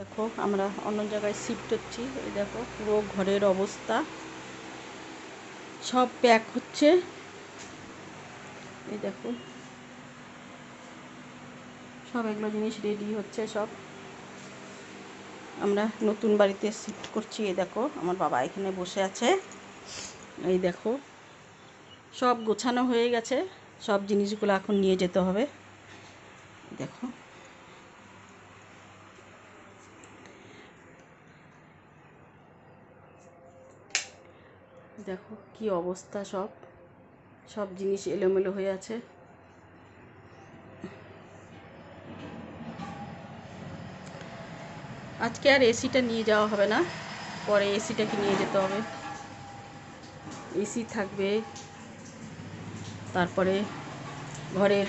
দেখো আমরা অন্য জায়গায় শিফট হচ্ছি। এই দেখো পুরো ঘরের অবস্থা, সব প্যাক হচ্ছে। এই দেখো সব এগুলো জিনিস রেডি হচ্ছে সব। আমরা নতুন বাড়িতে শিফট করছি। এই দেখো আমার বাবা এখানে বসে আছে। এই দেখো সব গোছানো হয়ে গেছে, সব জিনিসগুলো এখন নিয়ে যেতে হবে। দেখো দেখো কি অবস্থা, সব সব জিনিস এলোমেলো হয়ে আছে। আজকে আর এসিটা নিয়ে যাওয়া হবে না, পরে এসিটাকে নিয়ে যেতে হবে। এসি থাকবে, তারপরে ঘরের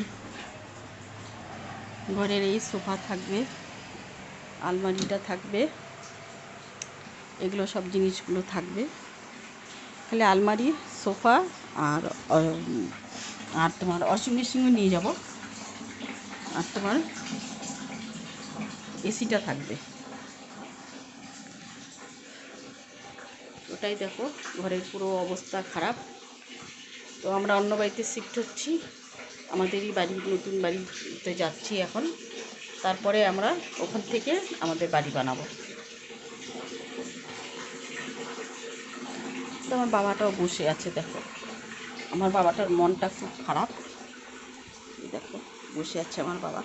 ঘরের এই সোফা থাকবে, আলমারিটা থাকবে, এগুলো সব জিনিসগুলো থাকবে। খালি আলমারি, সোফা আর আর তোমার ওয়াশিং মেশিনও নিয়ে যাব, আর তোমার এসিটা থাকবে। ওটাই দেখো ঘরের পুরো অবস্থা খারাপ। তো আমরা অন্য বাড়িতে শিফট হচ্ছি, আমাদেরই বাড়ি, নতুন বাড়িতে যাচ্ছি এখন। তারপরে আমরা ওখান থেকে আমাদের বাড়ি বানাবো। তো আমার বাবাটাও বসে আছে, দেখো আমার বাবাটার মনটা খুব খারাপ। দেখো বসে আছে আমার বাবা।